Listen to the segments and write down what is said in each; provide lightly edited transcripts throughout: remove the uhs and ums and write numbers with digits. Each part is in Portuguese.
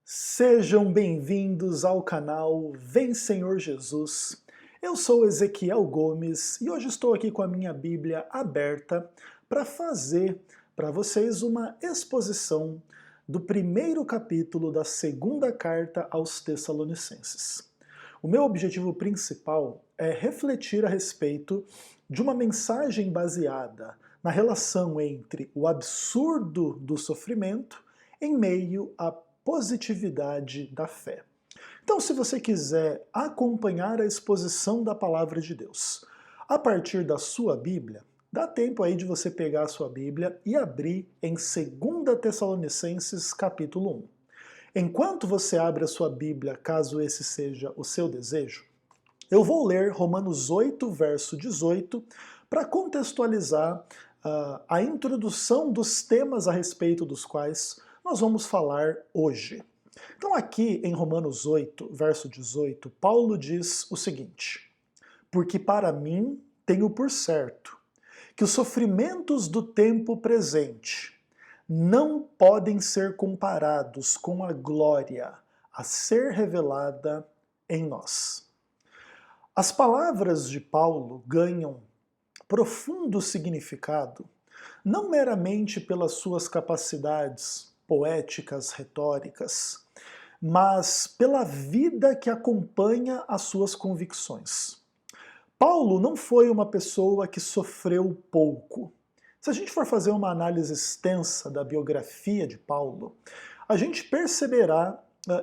Sejam bem-vindos ao canal Vem Senhor Jesus. Eu sou Ezequiel Gomes e hoje estou aqui com a minha Bíblia aberta para fazer para vocês uma exposição do primeiro capítulo da segunda carta aos Tessalonicenses. O meu objetivo principal é refletir a respeito de uma mensagem baseada na relação entre o absurdo do sofrimento em meio à positividade da fé. Então, se você quiser acompanhar a exposição da Palavra de Deus a partir da sua Bíblia, dá tempo aí de você pegar a sua Bíblia e abrir em 2 Tessalonicenses capítulo 1. Enquanto você abre a sua Bíblia, caso esse seja o seu desejo, eu vou ler Romanos 8, verso 18, para contextualizar a introdução dos temas a respeito dos quais nós vamos falar hoje. Então aqui em Romanos 8, verso 18, Paulo diz o seguinte: porque para mim tenho por certo que os sofrimentos do tempo presente não podem ser comparados com a glória a ser revelada em nós. As palavras de Paulo ganham profundo significado não meramente pelas suas capacidades poéticas, retóricas, mas pela vida que acompanha as suas convicções. Paulo não foi uma pessoa que sofreu pouco. Se a gente for fazer uma análise extensa da biografia de Paulo, a gente perceberá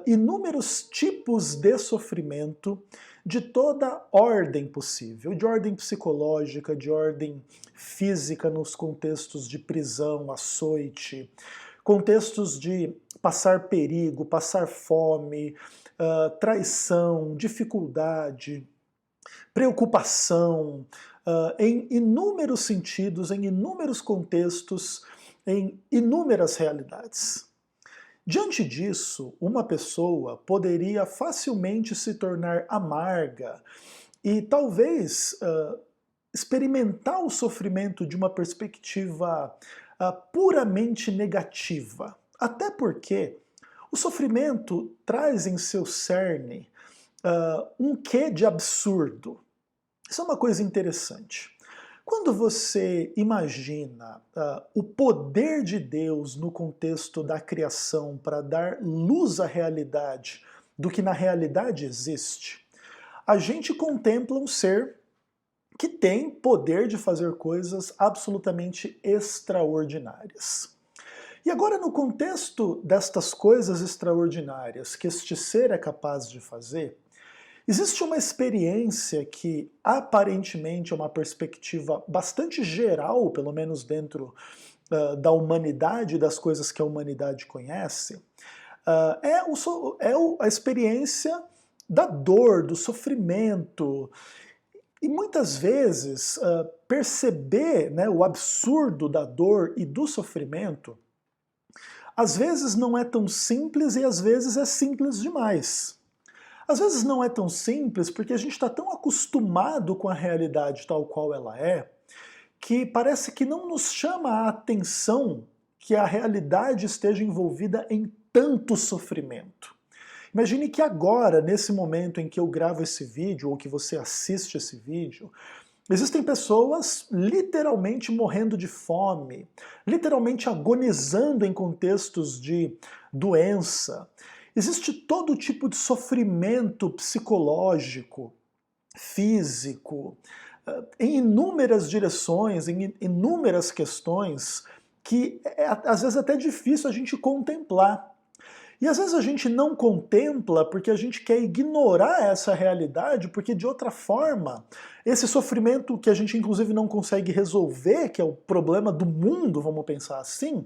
inúmeros tipos de sofrimento de toda ordem possível, de ordem psicológica, de ordem física nos contextos de prisão, açoite, contextos de passar perigo, passar fome, traição, dificuldade, preocupação, em inúmeros sentidos, em inúmeros contextos, em inúmeras realidades. Diante disso, uma pessoa poderia facilmente se tornar amarga e talvez experimentar o sofrimento de uma perspectiva puramente negativa. Até porque o sofrimento traz em seu cerne um quê de absurdo. Isso é uma coisa interessante. Quando você imagina o poder de Deus no contexto da criação para dar luz à realidade do que na realidade existe, a gente contempla um ser que tem poder de fazer coisas absolutamente extraordinárias. E agora, no contexto destas coisas extraordinárias que este ser é capaz de fazer, existe uma experiência que aparentemente é uma perspectiva bastante geral, pelo menos dentro da humanidade, das coisas que a humanidade conhece, a experiência da dor, do sofrimento. E muitas vezes perceber, né, o absurdo da dor e do sofrimento, às vezes não é tão simples e às vezes é simples demais. Às vezes não é tão simples porque a gente está tão acostumado com a realidade tal qual ela é, que parece que não nos chama a atenção que a realidade esteja envolvida em tanto sofrimento. Imagine que agora, nesse momento em que eu gravo esse vídeo, ou que você assiste esse vídeo, existem pessoas literalmente morrendo de fome, literalmente agonizando em contextos de doença. Existe todo tipo de sofrimento psicológico, físico, em inúmeras direções, em inúmeras questões, que às vezes é até difícil a gente contemplar. E às vezes a gente não contempla porque a gente quer ignorar essa realidade, porque de outra forma, esse sofrimento que a gente inclusive não consegue resolver, que é o problema do mundo, vamos pensar assim,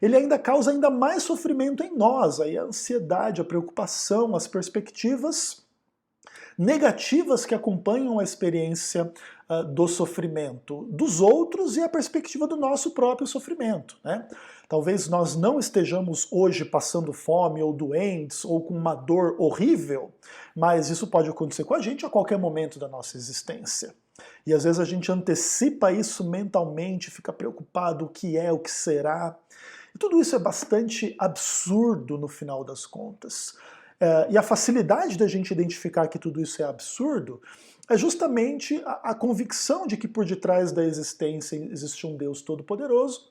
ele ainda causa ainda mais sofrimento em nós. Aí a ansiedade, a preocupação, as perspectivas negativas que acompanham a experiência do sofrimento dos outros e a perspectiva do nosso próprio sofrimento, né? Talvez nós não estejamos hoje passando fome ou doentes ou com uma dor horrível, mas isso pode acontecer com a gente a qualquer momento da nossa existência. E às vezes a gente antecipa isso mentalmente, fica preocupado o que é, o que será. E tudo isso é bastante absurdo no final das contas. E a facilidade da gente identificar que tudo isso é absurdo é justamente a convicção de que por detrás da existência existe um Deus todo-poderoso.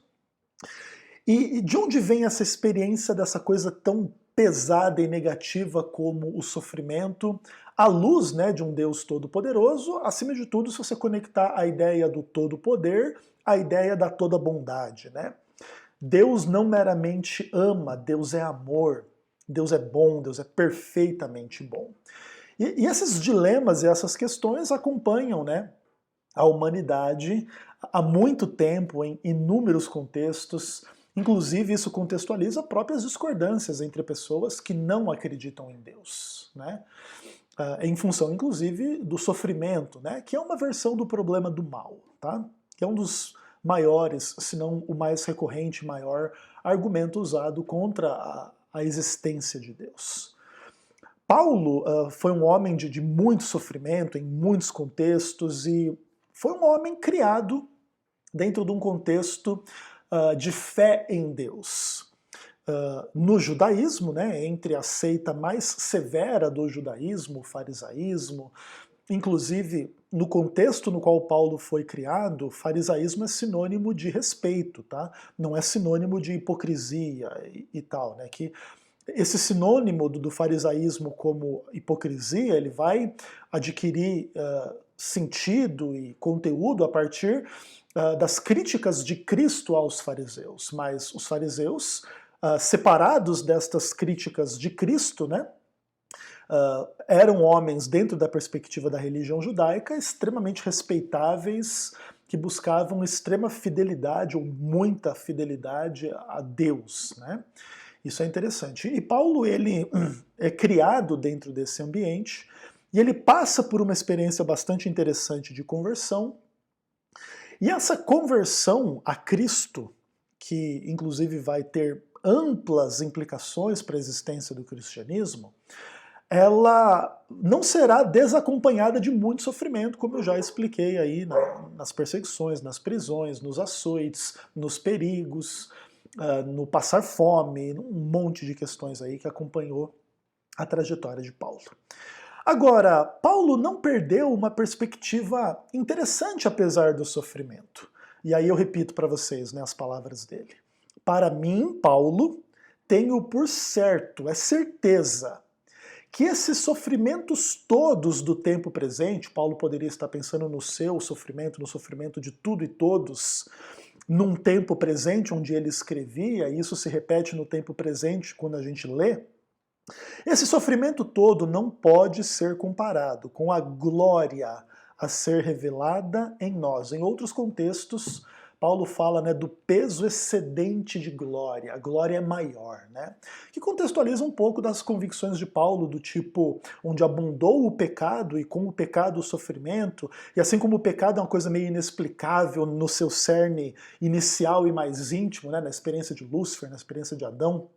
E de onde vem essa experiência dessa coisa tão pesada e negativa como o sofrimento, à luz, né, de um Deus todo-poderoso, acima de tudo, se você conectar a ideia do todo-poder à ideia da toda bondade, né? Deus não meramente ama, Deus é amor, Deus é bom, Deus é perfeitamente bom. E esses dilemas e essas questões acompanham, né, a humanidade há muito tempo, em inúmeros contextos. Inclusive, isso contextualiza próprias discordâncias entre pessoas que não acreditam em Deus, né? Em função, inclusive, do sofrimento, né? Que é uma versão do problema do mal, tá? Que é um dos maiores, se não o mais recorrente, maior argumento usado contra a existência de Deus. Paulo foi um homem de muito sofrimento em muitos contextos e foi um homem criado dentro de um contexto de fé em Deus. No judaísmo, né, entre a seita mais severa do judaísmo, o farisaísmo, inclusive no contexto no qual Paulo foi criado, farisaísmo é sinônimo de respeito, tá? Não é sinônimo de hipocrisia e tal, né? Que esse sinônimo do farisaísmo como hipocrisia, ele vai adquirir sentido e conteúdo a partir das críticas de Cristo aos fariseus. Mas os fariseus, separados destas críticas de Cristo, né, eram homens, dentro da perspectiva da religião judaica, extremamente respeitáveis, que buscavam extrema fidelidade, ou muita fidelidade a Deus, né? Isso é interessante. E Paulo, ele é criado dentro desse ambiente, e ele passa por uma experiência bastante interessante de conversão, e essa conversão a Cristo, que inclusive vai ter amplas implicações para a existência do cristianismo, ela não será desacompanhada de muito sofrimento, como eu já expliquei aí nas perseguições, nas prisões, nos açoites, nos perigos, no passar fome, um monte de questões aí que acompanhou a trajetória de Paulo. Agora, Paulo não perdeu uma perspectiva interessante apesar do sofrimento. E aí eu repito para vocês, né, as palavras dele. Para mim, Paulo, tenho por certo, é certeza, que esses sofrimentos todos do tempo presente, Paulo poderia estar pensando no seu sofrimento, no sofrimento de tudo e todos, num tempo presente onde ele escrevia, e isso se repete no tempo presente quando a gente lê, esse sofrimento todo não pode ser comparado com a glória a ser revelada em nós. Em outros contextos, Paulo fala, né, do peso excedente de glória, a glória é maior, né? Que contextualiza um pouco das convicções de Paulo, do tipo, onde abundou o pecado e com o pecado o sofrimento, e assim como o pecado é uma coisa meio inexplicável no seu cerne inicial e mais íntimo, né, na experiência de Lúcifer, na experiência de Adão,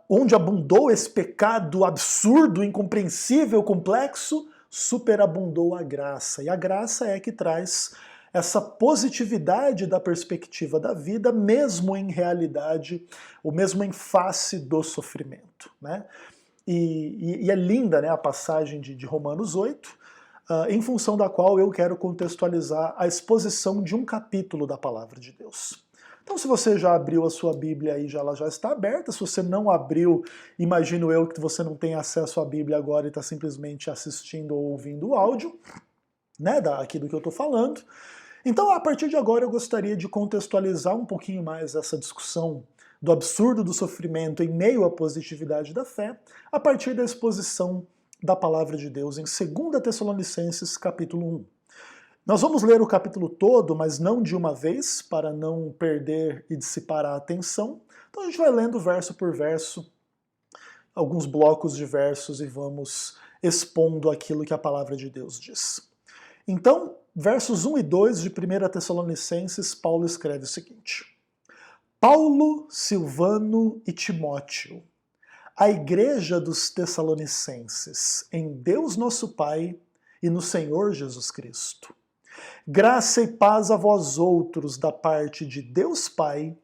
onde abundou esse pecado absurdo, incompreensível, complexo, superabundou a graça. E a graça é que traz essa positividade da perspectiva da vida, mesmo em realidade, ou mesmo em face do sofrimento, né? E é linda, né, a passagem de Romanos 8, em função da qual eu quero contextualizar a exposição de um capítulo da Palavra de Deus. Então, se você já abriu a sua Bíblia aí, ela já está aberta. Se você não abriu, imagino eu que você não tem acesso à Bíblia agora e está simplesmente assistindo ou ouvindo o áudio, né, aqui do que eu estou falando. Então, a partir de agora, eu gostaria de contextualizar um pouquinho mais essa discussão do absurdo do sofrimento em meio à positividade da fé, a partir da exposição da Palavra de Deus em 2 Tessalonicenses, capítulo 1. Nós vamos ler o capítulo todo, mas não de uma vez, para não perder e dissipar a atenção. Então a gente vai lendo verso por verso, alguns blocos de versos, e vamos expondo aquilo que a palavra de Deus diz. Então, versos 1 e 2 de 1 Tessalonicenses, Paulo escreve o seguinte: Paulo, Silvano e Timóteo, a igreja dos Tessalonicenses, em Deus nosso Pai e no Senhor Jesus Cristo. Graça e paz a vós outros da parte de Deus Pai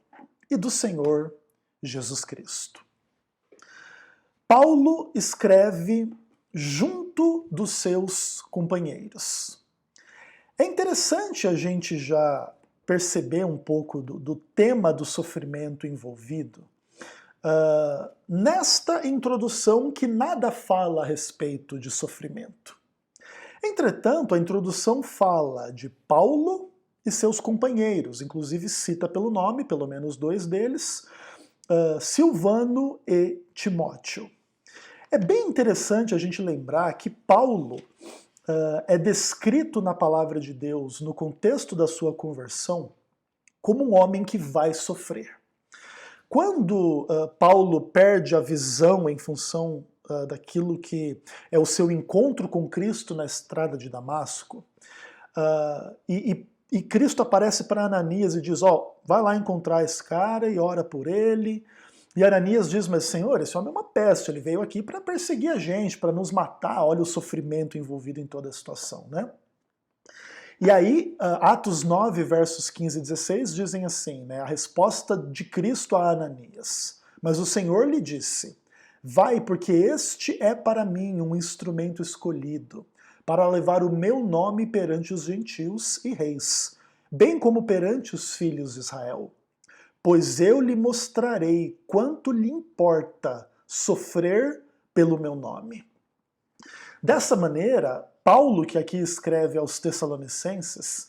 e do Senhor Jesus Cristo. Paulo escreve junto dos seus companheiros. É interessante a gente já perceber um pouco do tema do sofrimento envolvido nesta introdução que nada fala a respeito de sofrimento. Entretanto, a introdução fala de Paulo e seus companheiros, inclusive cita pelo nome, pelo menos dois deles, Silvano e Timóteo. É bem interessante a gente lembrar que Paulo é descrito na palavra de Deus, no contexto da sua conversão, como um homem que vai sofrer. Quando Paulo perde a visão em função daquilo que é o seu encontro com Cristo na estrada de Damasco, e Cristo aparece para Ananias e diz, vai lá encontrar esse cara e ora por ele. E Ananias diz, mas Senhor, esse homem é uma peste, ele veio aqui para perseguir a gente, para nos matar, olha o sofrimento envolvido em toda a situação, né? E aí, Atos 9, versos 15 e 16 dizem assim, né, a resposta de Cristo a Ananias. Mas o Senhor lhe disse, vai, porque este é para mim um instrumento escolhido, para levar o meu nome perante os gentios e reis, bem como perante os filhos de Israel. Pois eu lhe mostrarei quanto lhe importa sofrer pelo meu nome. Dessa maneira, Paulo, que aqui escreve aos Tessalonicenses,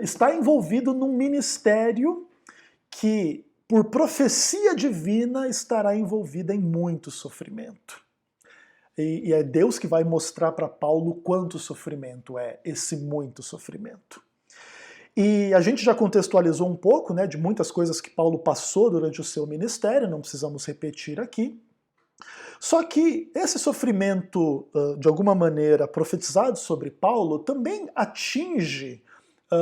está envolvido num ministério que, por profecia divina, estará envolvido em muito sofrimento. E é Deus que vai mostrar para Paulo quanto sofrimento é esse muito sofrimento. E a gente já contextualizou um pouco, né, de muitas coisas que Paulo passou durante o seu ministério, não precisamos repetir aqui. Só que esse sofrimento, de alguma maneira, profetizado sobre Paulo, também atinge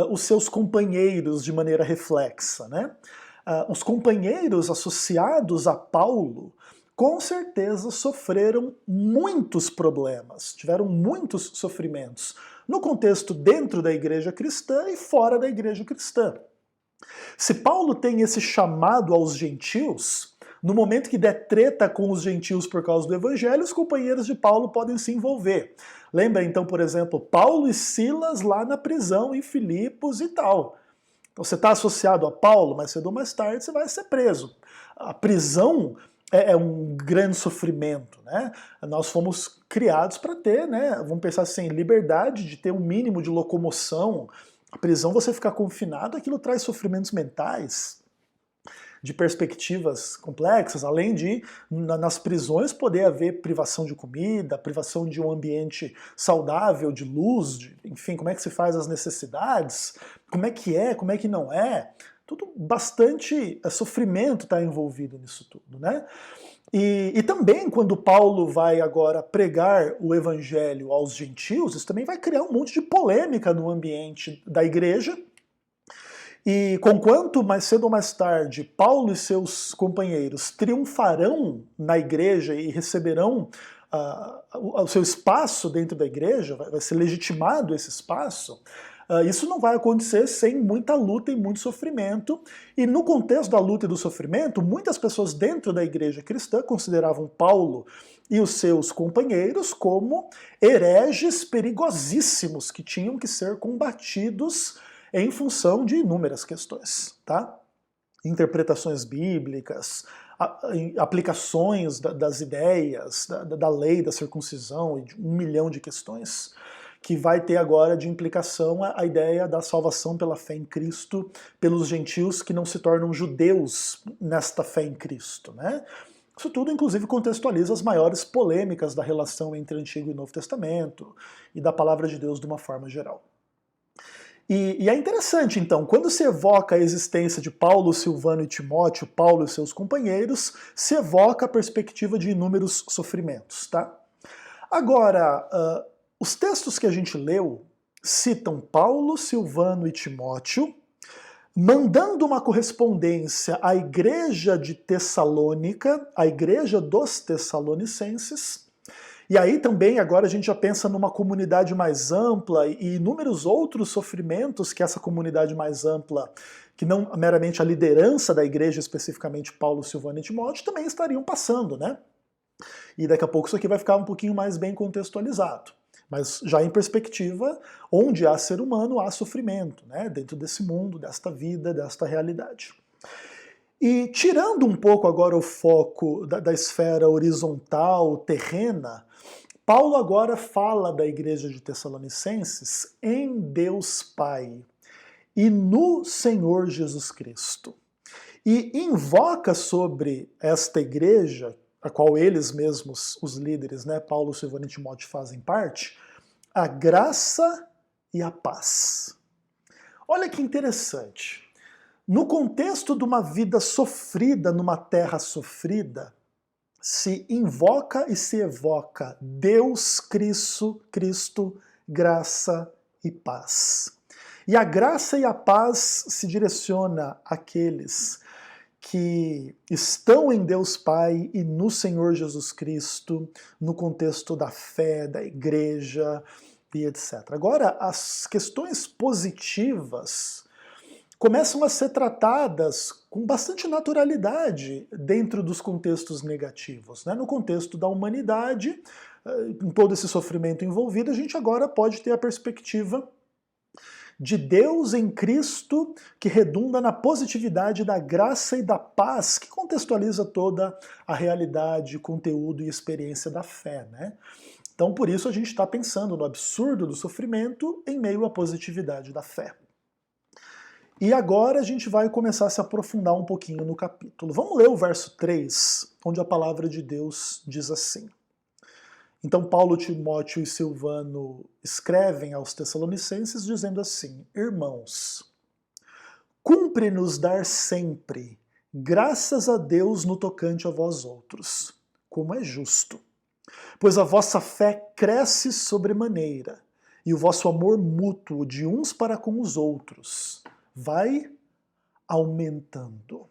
os seus companheiros de maneira reflexa, né? Os companheiros associados a Paulo, com certeza sofreram muitos problemas, tiveram muitos sofrimentos, no contexto dentro da igreja cristã e fora da igreja cristã. Se Paulo tem esse chamado aos gentios, no momento que der treta com os gentios por causa do evangelho, os companheiros de Paulo podem se envolver. Lembra então, por exemplo, Paulo e Silas lá na prisão em Filipos e tal. Então você está associado a Paulo, mas cedo ou mais tarde você vai ser preso. A prisão é um grande sofrimento, né? Nós fomos criados para ter, né? Vamos pensar assim, liberdade de ter um mínimo de locomoção. A prisão, você ficar confinado, aquilo traz sofrimentos mentais, de perspectivas complexas, além de, nas prisões, poder haver privação de comida, privação de um ambiente saudável, de luz, enfim, como é que se faz as necessidades, como é que não é. Tudo bastante sofrimento está envolvido nisso tudo, né? E também quando Paulo vai agora pregar o evangelho aos gentios, isso também vai criar um monte de polêmica no ambiente da igreja. E conquanto mais cedo ou mais tarde Paulo e seus companheiros triunfarão na igreja e receberão o seu espaço dentro da igreja, vai ser legitimado esse espaço, isso não vai acontecer sem muita luta e muito sofrimento. E no contexto da luta e do sofrimento, muitas pessoas dentro da igreja cristã consideravam Paulo e os seus companheiros como hereges perigosíssimos que tinham que ser combatidos em função de inúmeras questões, tá? Interpretações bíblicas, aplicações das ideias, da lei da circuncisão e de 1 milhão de questões que vai ter agora de implicação a ideia da salvação pela fé em Cristo pelos gentios que não se tornam judeus nesta fé em Cristo, né? Isso tudo, inclusive, contextualiza as maiores polêmicas da relação entre Antigo e Novo Testamento e da palavra de Deus de uma forma geral. E é interessante, então, quando se evoca a existência de Paulo, Silvano e Timóteo, Paulo e seus companheiros, se evoca a perspectiva de inúmeros sofrimentos, tá? Agora, os textos que a gente leu citam Paulo, Silvano e Timóteo, mandando uma correspondência à igreja de Tessalônica, à igreja dos Tessalonicenses, E aí também agora a gente já pensa numa comunidade mais ampla e inúmeros outros sofrimentos que essa comunidade mais ampla, que não meramente a liderança da igreja, especificamente Paulo, Silvano e Timóteo, também estariam passando, né? E daqui a pouco isso aqui vai ficar um pouquinho mais bem contextualizado. Mas já em perspectiva, onde há ser humano, há sofrimento, né? Dentro desse mundo, desta vida, desta realidade. E tirando um pouco agora o foco da esfera horizontal, terrena, Paulo agora fala da igreja de Tessalonicenses em Deus Pai e no Senhor Jesus Cristo. E invoca sobre esta igreja, a qual eles mesmos, os líderes, né, Paulo, Silvano e Timóteo, fazem parte, a graça e a paz. Olha que interessante. No contexto de uma vida sofrida, numa terra sofrida, se invoca e se evoca Deus, Cristo, graça e paz. E a graça e a paz se direciona àqueles que estão em Deus Pai e no Senhor Jesus Cristo, no contexto da fé, da igreja e etc. Agora, as questões positivas começam a ser tratadas com bastante naturalidade dentro dos contextos negativos, né? No contexto da humanidade, com todo esse sofrimento envolvido, a gente agora pode ter a perspectiva de Deus em Cristo, que redunda na positividade da graça e da paz, que contextualiza toda a realidade, conteúdo e experiência da fé, né? Então, por isso, a gente está pensando no absurdo do sofrimento em meio à positividade da fé. E agora a gente vai começar a se aprofundar um pouquinho no capítulo. Vamos ler o verso 3, onde a palavra de Deus diz assim. Então Paulo, Timóteo e Silvano escrevem aos Tessalonicenses dizendo assim: Irmãos, cumpre-nos dar sempre graças a Deus no tocante a vós outros, como é justo. Pois a vossa fé cresce sobremaneira, e o vosso amor mútuo de uns para com os outros vai aumentando.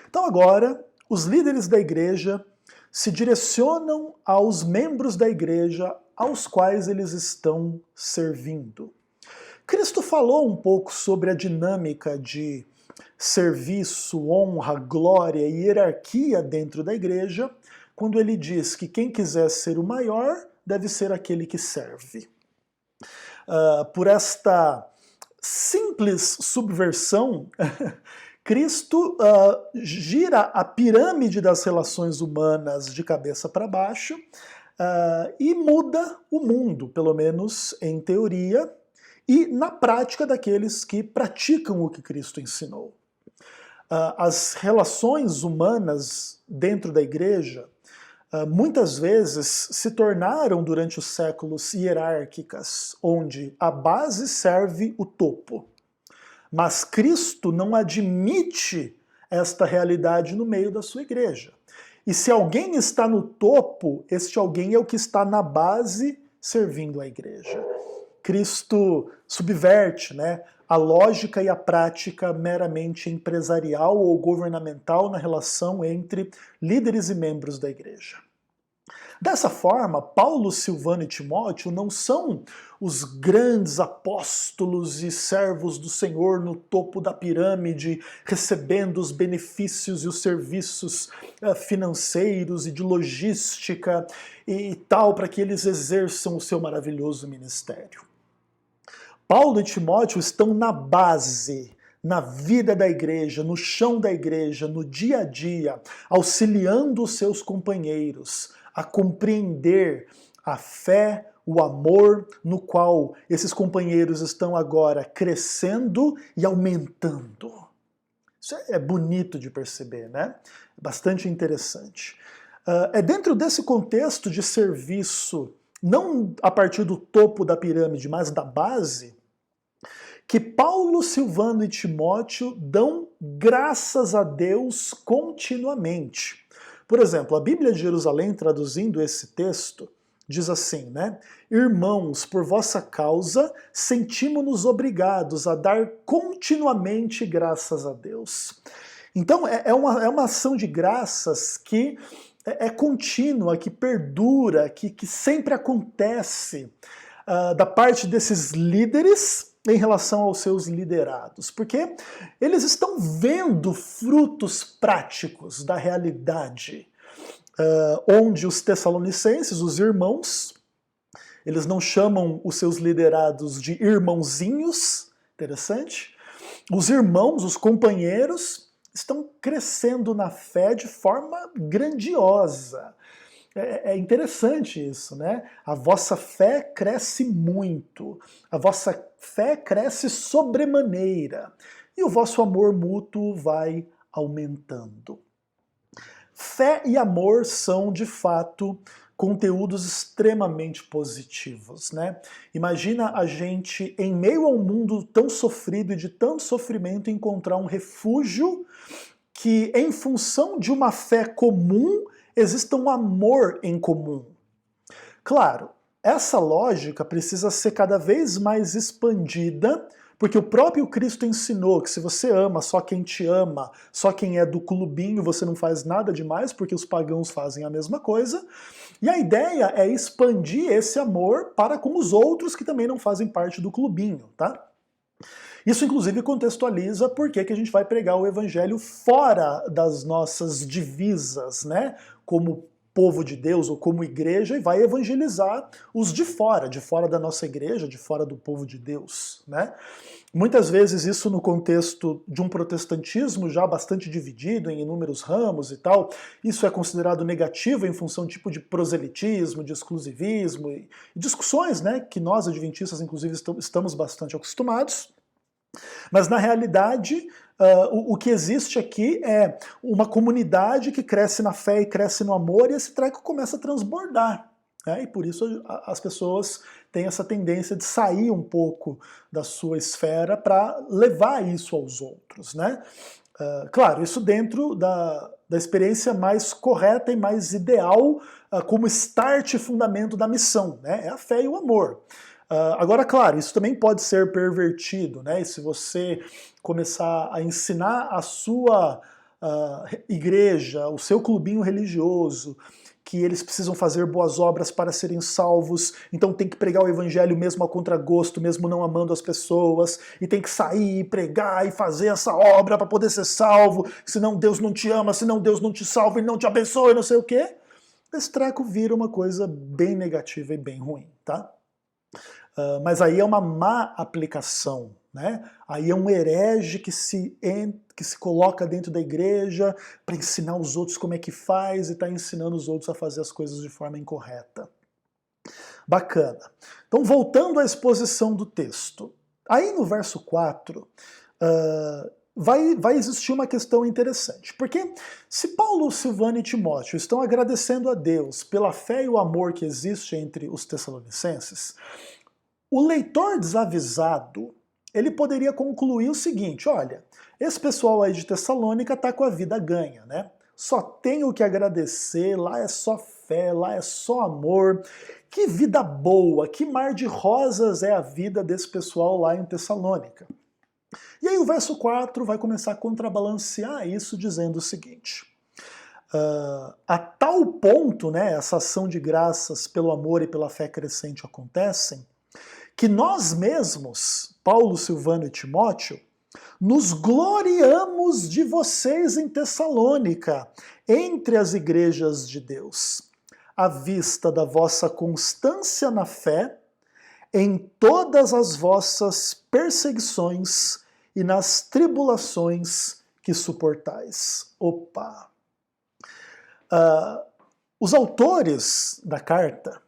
Então agora, os líderes da igreja se direcionam aos membros da igreja aos quais eles estão servindo. Cristo falou um pouco sobre a dinâmica de serviço, honra, glória e hierarquia dentro da igreja, quando ele diz que quem quiser ser o maior deve ser aquele que serve. Por esta simples subversão, Cristo gira a pirâmide das relações humanas de cabeça para baixo e muda o mundo, pelo menos em teoria, e na prática daqueles que praticam o que Cristo ensinou. As relações humanas dentro da igreja muitas vezes se tornaram durante os séculos hierárquicas, onde a base serve o topo. Mas Cristo não admite esta realidade no meio da sua igreja. E se alguém está no topo, este alguém é o que está na base servindo a igreja. Cristo subverte, né, a lógica e a prática meramente empresarial ou governamental na relação entre líderes e membros da igreja. Dessa forma, Paulo, Silvano e Timóteo não são os grandes apóstolos e servos do Senhor no topo da pirâmide, recebendo os benefícios e os serviços financeiros e de logística e tal, para que eles exerçam o seu maravilhoso ministério. Paulo e Timóteo estão na base, na vida da igreja, no chão da igreja, no dia a dia, auxiliando os seus companheiros a compreender a fé, o amor no qual esses companheiros estão agora crescendo e aumentando. Isso é bonito de perceber, né? É bastante interessante. É dentro desse contexto de serviço, não a partir do topo da pirâmide, mas da base, que Paulo, Silvano e Timóteo dão graças a Deus continuamente. Por exemplo, a Bíblia de Jerusalém, traduzindo esse texto, diz assim, né? Irmãos, por vossa causa, sentimos-nos obrigados a dar continuamente graças a Deus. Então, é uma ação de graças que é contínua, que perdura, que sempre acontece da parte desses líderes em relação aos seus liderados, porque eles estão vendo frutos práticos da realidade, onde os tessalonicenses, os irmãos, eles não chamam os seus liderados de irmãozinhos, interessante, os irmãos, os companheiros, estão crescendo na fé de forma grandiosa. É interessante isso, né? A vossa fé cresce muito, a vossa fé cresce sobremaneira, e o vosso amor mútuo vai aumentando. Fé e amor são, de fato, conteúdos extremamente positivos, né? Imagina a gente, em meio a um mundo tão sofrido e de tanto sofrimento, encontrar um refúgio que, em função de uma fé comum, exista um amor em comum. Claro, essa lógica precisa ser cada vez mais expandida, porque o próprio Cristo ensinou que se você ama só quem te ama, só quem é do clubinho, você não faz nada demais, porque os pagãos fazem a mesma coisa. E a ideia é expandir esse amor para com os outros que também não fazem parte do clubinho, tá? Isso, inclusive, contextualiza por que a gente vai pregar o evangelho fora das nossas divisas, né? Como povo de Deus ou como igreja, e vai evangelizar os de fora da nossa igreja, de fora do povo de Deus, né? Muitas vezes isso no contexto de um protestantismo já bastante dividido em inúmeros ramos e tal, isso é considerado negativo em função do tipo de proselitismo, de exclusivismo e discussões, né, que nós adventistas inclusive estamos bastante acostumados. Mas na realidade, o que existe aqui é uma comunidade que cresce na fé e cresce no amor, e esse treco começa a transbordar. E por isso as pessoas têm essa tendência de sair um pouco da sua esfera para levar isso aos outros, né? Claro, isso dentro da experiência mais correta e mais ideal como start e fundamento da missão, né? É a fé e o amor. Agora, claro, isso também pode ser pervertido, né? E se você começar a ensinar a sua igreja, o seu clubinho religioso, que eles precisam fazer boas obras para serem salvos, então tem que pregar o evangelho mesmo a contragosto, mesmo não amando as pessoas, e tem que sair e pregar e fazer essa obra para poder ser salvo, senão Deus não te ama, senão Deus não te salva e não te abençoa e não sei o quê. Esse treco vira uma coisa bem negativa e bem ruim, tá? Mas aí é uma má aplicação, né? Aí é um herege que se coloca dentro da igreja para ensinar os outros como é que faz e está ensinando os outros a fazer as coisas de forma incorreta. Bacana. Então, voltando à exposição do texto. Aí no verso 4, vai existir uma questão interessante. Porque se Paulo, Silvano e Timóteo estão agradecendo a Deus pela fé e o amor que existe entre os tessalonicenses, o leitor desavisado, ele poderia concluir o seguinte: olha, esse pessoal aí de Tessalônica tá com a vida ganha, né? Só tem o que agradecer, lá é só fé, lá é só amor. Que vida boa, que mar de rosas é a vida desse pessoal lá em Tessalônica. E aí o verso 4 vai começar a contrabalancear isso dizendo o seguinte: a tal ponto, né, essa ação de graças pelo amor e pela fé crescente acontecem, que nós mesmos, Paulo, Silvano e Timóteo, nos gloriamos de vocês em Tessalônica, entre as igrejas de Deus, à vista da vossa constância na fé, em todas as vossas perseguições e nas tribulações que suportais. Opa! Os autores da carta,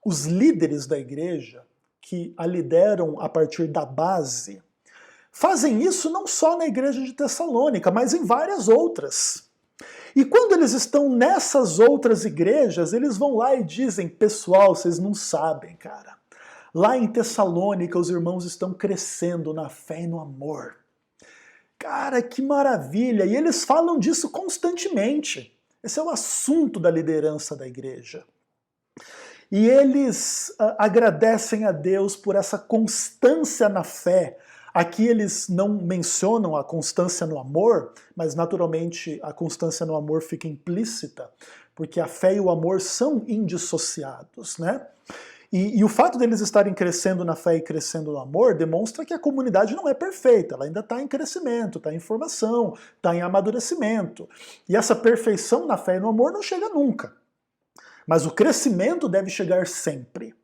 os líderes da igreja, que a lideram a partir da base, fazem isso não só na igreja de Tessalônica, mas em várias outras. E quando eles estão nessas outras igrejas, eles vão lá e dizem: pessoal, vocês não sabem, cara. Lá em Tessalônica os irmãos estão crescendo na fé e no amor. Cara, que maravilha! E eles falam disso constantemente. Esse é o assunto da liderança da igreja. E eles agradecem a Deus por essa constância na fé. Aqui eles não mencionam a constância no amor, mas naturalmente a constância no amor fica implícita, porque a fé e o amor são indissociados, né? E o fato deles estarem crescendo na fé e crescendo no amor demonstra que a comunidade não é perfeita, ela ainda está em crescimento, está em formação, está em amadurecimento. E essa perfeição na fé e no amor não chega nunca. Mas o crescimento deve chegar sempre.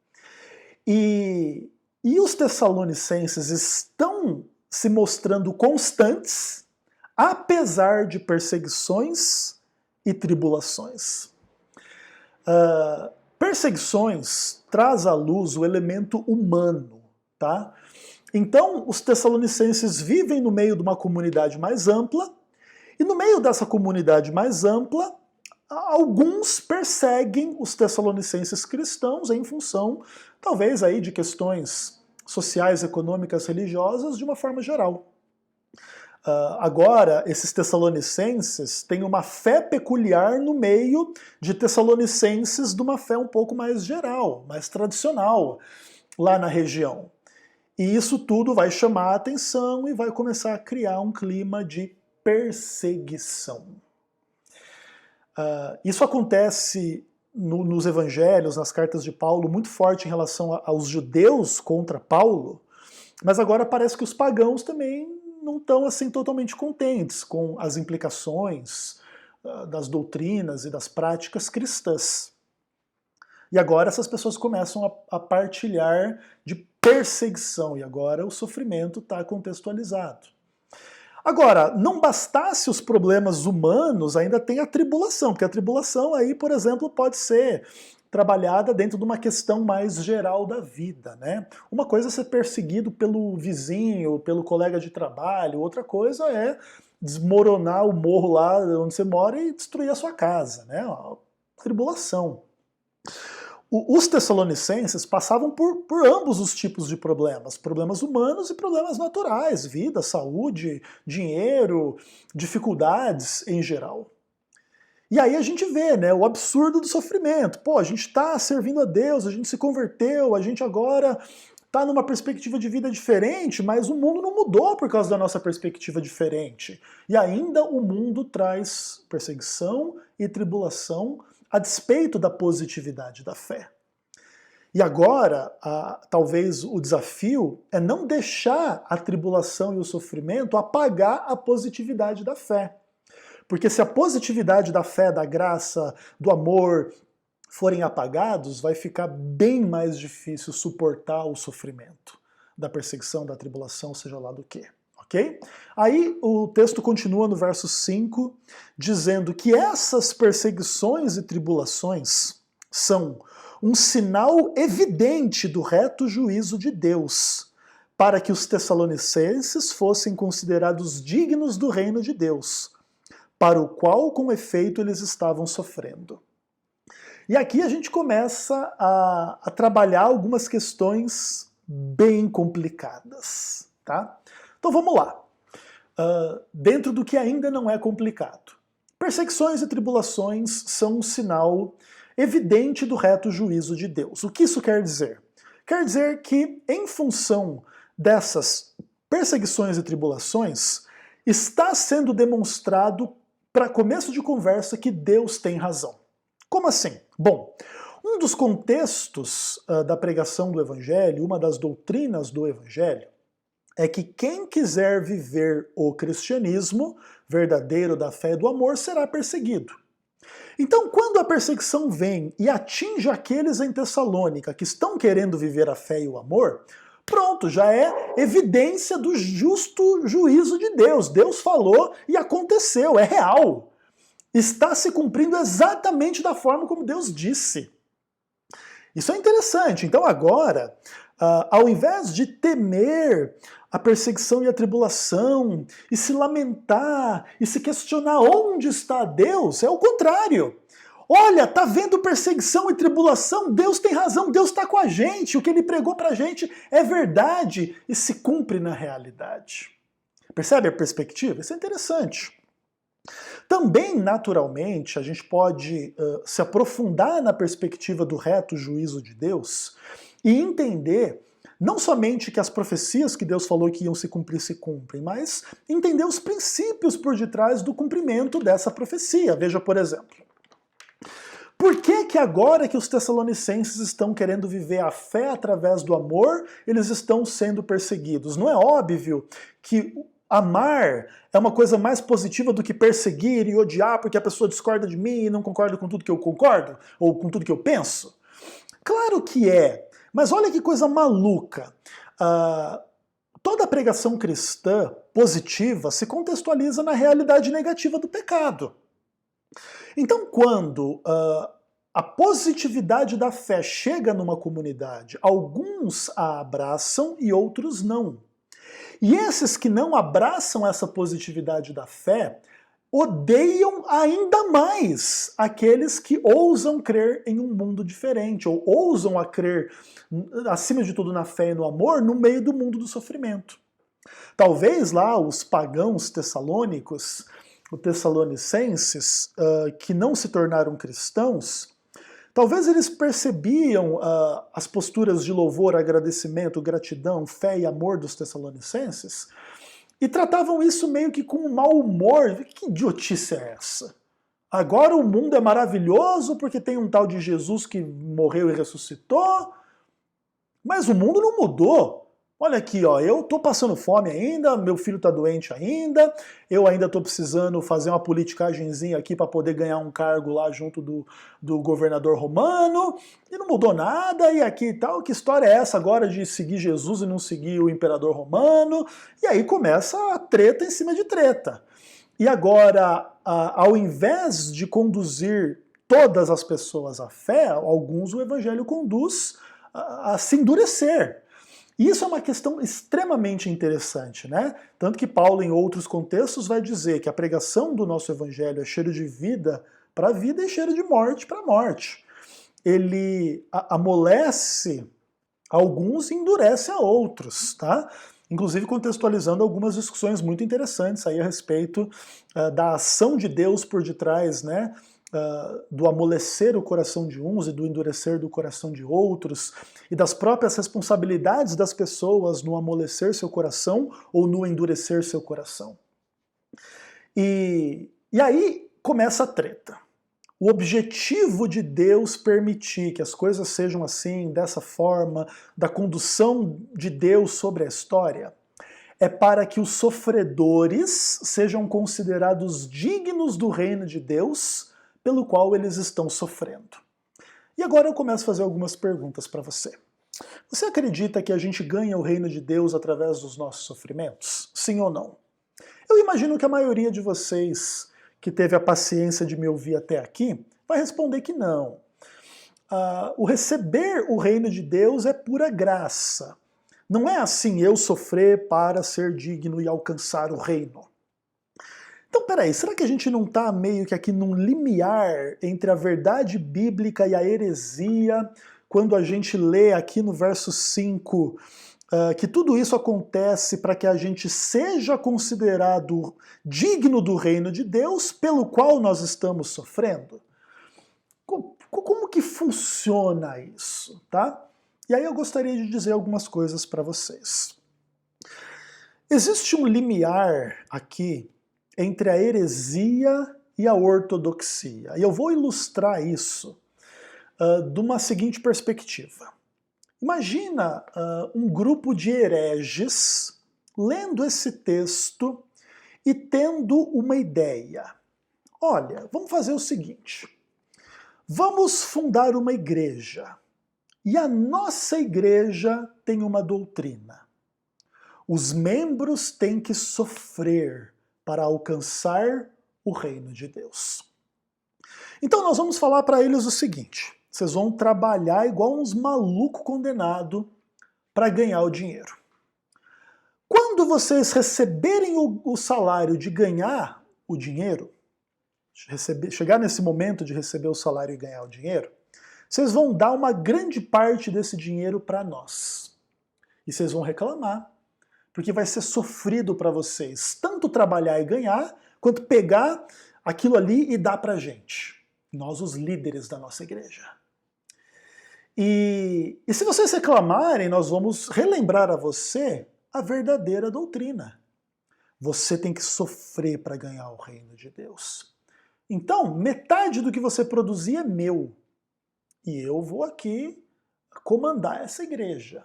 E os Tessalonicenses estão se mostrando constantes, apesar de perseguições e tribulações. Perseguições traz à luz o elemento humano, tá? Então, os Tessalonicenses vivem no meio de uma comunidade mais ampla, e no meio dessa comunidade mais ampla, alguns perseguem os Tessalonicenses cristãos em função, talvez, aí de questões sociais, econômicas, religiosas, de uma forma geral. Agora, esses Tessalonicenses têm uma fé peculiar no meio de Tessalonicenses de uma fé um pouco mais geral, mais tradicional, lá na região. E isso tudo vai chamar a atenção e vai começar a criar um clima de perseguição. Isso acontece nos evangelhos, nas cartas de Paulo, muito forte em relação aos judeus contra Paulo, mas agora parece que os pagãos também não estão assim totalmente contentes com as implicações das doutrinas e das práticas cristãs. E agora essas pessoas começam a partilhar de perseguição, e agora o sofrimento está contextualizado. Agora, não bastasse os problemas humanos, ainda tem a tribulação, porque a tribulação aí, por exemplo, pode ser trabalhada dentro de uma questão mais geral da vida, né? Uma coisa é ser perseguido pelo vizinho, pelo colega de trabalho, outra coisa é desmoronar o morro lá onde você mora e destruir a sua casa, né? Uma tribulação. Os Tessalonicenses passavam por ambos os tipos de problemas, problemas humanos e problemas naturais, vida, saúde, dinheiro, dificuldades em geral. E aí a gente vê, né, o absurdo do sofrimento. Pô, a gente está servindo a Deus, a gente se converteu, a gente agora está numa perspectiva de vida diferente, mas o mundo não mudou por causa da nossa perspectiva diferente. E ainda o mundo traz perseguição e tribulação a despeito da positividade da fé. E agora, talvez o desafio é não deixar a tribulação e o sofrimento apagar a positividade da fé. Porque se a positividade da fé, da graça, do amor forem apagados, vai ficar bem mais difícil suportar o sofrimento da perseguição, da tribulação, seja lá do que. Ok? Aí o texto continua no verso 5, dizendo que essas perseguições e tribulações são um sinal evidente do reto juízo de Deus, para que os Tessalonicenses fossem considerados dignos do reino de Deus, para o qual, com efeito, eles estavam sofrendo. E aqui a gente começa a trabalhar algumas questões bem complicadas, tá? Então vamos lá. Dentro do que ainda não é complicado. Perseguições e tribulações são um sinal evidente do reto juízo de Deus. O que isso quer dizer? Quer dizer que, em função dessas perseguições e tribulações, está sendo demonstrado, para começo de conversa, que Deus tem razão. Como assim? Bom, um dos contextos da pregação do Evangelho, uma das doutrinas do Evangelho, é que quem quiser viver o cristianismo verdadeiro da fé e do amor será perseguido. Então, quando a perseguição vem e atinge aqueles em Tessalônica que estão querendo viver a fé e o amor, pronto, já é evidência do justo juízo de Deus. Deus falou e aconteceu, é real. Está se cumprindo exatamente da forma como Deus disse. Isso é interessante. Então agora, ao invés de temer a perseguição e a tribulação, e se lamentar, e se questionar onde está Deus, é o contrário. Olha, tá vendo perseguição e tribulação? Deus tem razão, Deus está com a gente, o que ele pregou pra gente é verdade e se cumpre na realidade. Percebe a perspectiva? Isso é interessante. Também, naturalmente, a gente pode se aprofundar na perspectiva do reto juízo de Deus e entender não somente que as profecias que Deus falou que iam se cumprir se cumprem, mas entender os princípios por detrás do cumprimento dessa profecia. Veja, por exemplo, Por que que agora que os tessalonicenses estão querendo viver a fé através do amor, eles estão sendo perseguidos? Não é óbvio que amar é uma coisa mais positiva do que perseguir e odiar porque a pessoa discorda de mim e não concorda com tudo que eu concordo? Ou com tudo que eu penso? Claro que é, mas olha que coisa maluca. Toda a pregação cristã positiva se contextualiza na realidade negativa do pecado. Então, quando a positividade da fé chega numa comunidade, alguns a abraçam e outros não. E esses que não abraçam essa positividade da fé odeiam ainda mais aqueles que ousam crer em um mundo diferente, ou ousam a crer, acima de tudo, na fé e no amor, no meio do mundo do sofrimento. Talvez lá os pagãos tessalônicos, os tessalonicenses, que não se tornaram cristãos, talvez eles percebiam as posturas de louvor, agradecimento, gratidão, fé e amor dos tessalonicenses e tratavam isso meio que com um mau humor. Que idiotice é essa? Agora o mundo é maravilhoso porque tem um tal de Jesus que morreu e ressuscitou, mas o mundo não mudou. Olha aqui, ó, eu tô passando fome ainda, meu filho tá doente ainda, eu ainda tô precisando fazer uma politicagenzinha aqui para poder ganhar um cargo lá junto do governador romano, e não mudou nada, e aqui e tal, que história é essa agora de seguir Jesus e não seguir o imperador romano? E aí começa a treta em cima de treta. E agora, ao invés de conduzir todas as pessoas à fé, alguns o evangelho conduz a se endurecer. E isso é uma questão extremamente interessante, né? Tanto que Paulo, em outros contextos, vai dizer que a pregação do nosso evangelho é cheiro de vida para a vida e cheiro de morte para a morte. Ele amolece alguns e endurece a outros, tá? Inclusive contextualizando algumas discussões muito interessantes aí a respeito da ação de Deus por detrás, né? Do amolecer o coração de uns e do endurecer do coração de outros, e das próprias responsabilidades das pessoas no amolecer seu coração ou no endurecer seu coração. E aí começa a treta. O objetivo de Deus permitir que as coisas sejam assim, dessa forma, da condução de Deus sobre a história, é para que os sofredores sejam considerados dignos do reino de Deus pelo qual eles estão sofrendo. E agora eu começo a fazer algumas perguntas para você. Você acredita que a gente ganha o reino de Deus através dos nossos sofrimentos? Sim ou não? Eu imagino que a maioria de vocês que teve a paciência de me ouvir até aqui vai responder que não. O receber o reino de Deus é pura graça. Não é assim eu sofrer para ser digno e alcançar o reino. Então, peraí, será que a gente não está meio que aqui num limiar entre a verdade bíblica e a heresia, quando a gente lê aqui no verso 5 que tudo isso acontece para que a gente seja considerado digno do reino de Deus, pelo qual nós estamos sofrendo? Como que funciona isso, tá? E aí eu gostaria de dizer algumas coisas para vocês. Existe um limiar aqui entre a heresia e a ortodoxia. E eu vou ilustrar isso de uma seguinte perspectiva. Imagina um grupo de hereges lendo esse texto e tendo uma ideia. Olha, vamos fazer o seguinte. Vamos fundar uma igreja. E a nossa igreja tem uma doutrina. Os membros têm que sofrer para alcançar o reino de Deus. Então nós vamos falar para eles o seguinte: vocês vão trabalhar igual uns malucos condenados para ganhar o dinheiro. Quando vocês receberem o salário de ganhar o dinheiro, chegar nesse momento de receber o salário e ganhar o dinheiro, vocês vão dar uma grande parte desse dinheiro para nós. E vocês vão reclamar, porque vai ser sofrido para vocês tanto trabalhar e ganhar, quanto pegar aquilo ali e dar para a gente. Nós, os líderes da nossa igreja. E se vocês reclamarem, nós vamos relembrar a você a verdadeira doutrina. Você tem que sofrer para ganhar o reino de Deus. Então, metade do que você produzir é meu. e eu vou aqui comandar essa igreja.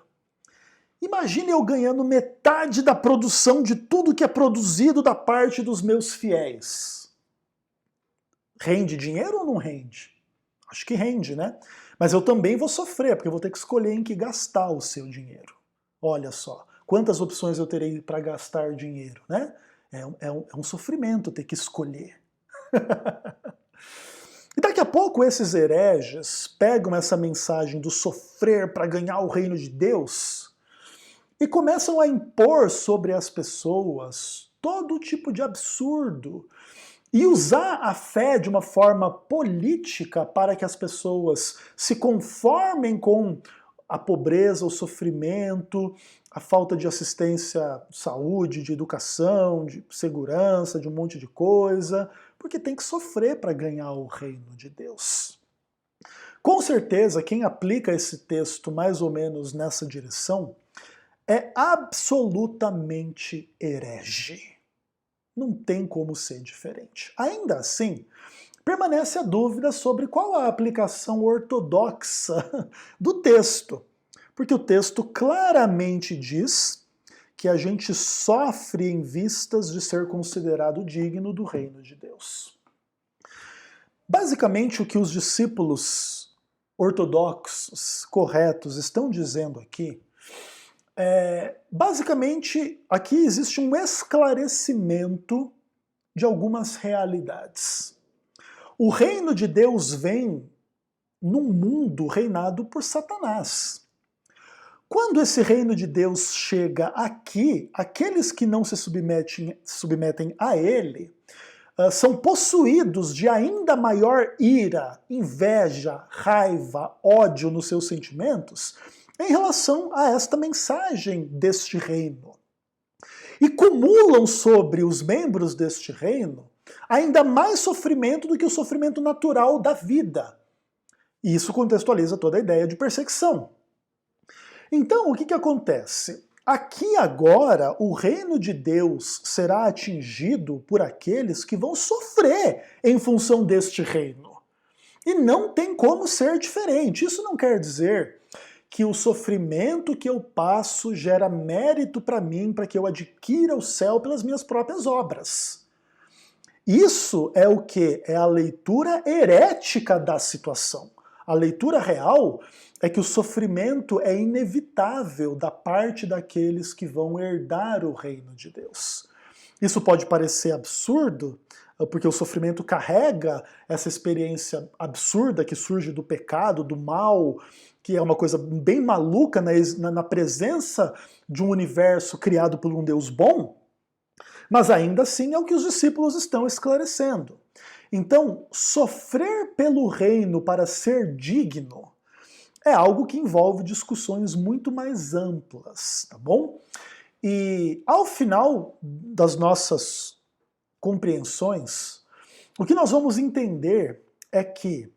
Imagine eu ganhando metade da produção de tudo que é produzido da parte dos meus fiéis. Rende dinheiro ou não rende? Acho que rende, né? Mas eu também vou sofrer, porque eu vou ter que escolher em que gastar o seu dinheiro. Olha só, quantas opções eu terei para gastar dinheiro, né? É um sofrimento ter que escolher. E daqui a pouco esses hereges pegam essa mensagem do sofrer para ganhar o reino de Deus e começam a impor sobre as pessoas todo tipo de absurdo e usar a fé de uma forma política para que as pessoas se conformem com a pobreza, o sofrimento, a falta de assistência de saúde, de educação, de segurança, de um monte de coisa, porque tem que sofrer para ganhar o reino de Deus. Com certeza, quem aplica esse texto mais ou menos nessa direção é absolutamente herege. Não tem como ser diferente. Ainda assim, permanece a dúvida sobre qual a aplicação ortodoxa do texto. Porque o texto claramente diz que a gente sofre em vistas de ser considerado digno do reino de Deus. Basicamente, o que os discípulos ortodoxos, corretos, estão dizendo aqui basicamente, aqui existe um esclarecimento de algumas realidades. O reino de Deus vem num mundo reinado por Satanás. Quando esse reino de Deus chega aqui, aqueles que não se submetem a ele são possuídos de ainda maior ira, inveja, raiva, ódio nos seus sentimentos em relação a esta mensagem deste reino. E cumulam sobre os membros deste reino ainda mais sofrimento do que o sofrimento natural da vida. E isso contextualiza toda a ideia de perseguição. Então, o que acontece? Aqui agora, o reino de Deus será atingido por aqueles que vão sofrer em função deste reino. E não tem como ser diferente. Isso não quer dizer que o sofrimento que eu passo gera mérito para mim, para que eu adquira o céu pelas minhas próprias obras. Isso é o que? É a leitura herética da situação. A leitura real é que o sofrimento é inevitável da parte daqueles que vão herdar o reino de Deus. Isso pode parecer absurdo, porque o sofrimento carrega essa experiência absurda que surge do pecado, do mal, que é uma coisa bem maluca na presença de um universo criado por um Deus bom, mas ainda assim é o que os discípulos estão esclarecendo. Então, sofrer pelo reino para ser digno é algo que envolve discussões muito mais amplas, tá bom? E ao final das nossas compreensões, o que nós vamos entender é que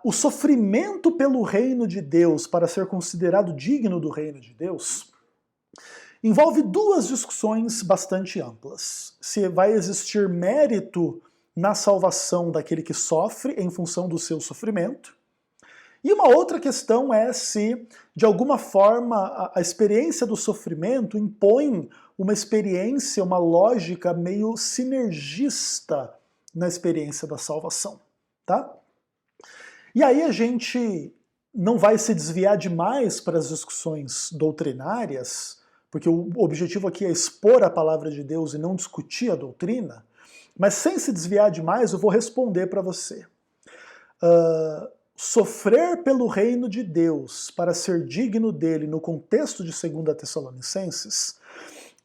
o sofrimento pelo reino de Deus para ser considerado digno do reino de Deus envolve duas discussões bastante amplas. Se vai existir mérito na salvação daquele que sofre em função do seu sofrimento, e uma outra questão é se, de alguma forma, a experiência do sofrimento impõe uma experiência, uma lógica meio sinergista na experiência da salvação, tá? E aí a gente não vai se desviar demais para as discussões doutrinárias, porque o objetivo aqui é expor a palavra de Deus e não discutir a doutrina, mas sem se desviar demais eu vou responder para você. Sofrer pelo reino de Deus para ser digno dele no contexto de 2 Tessalonicenses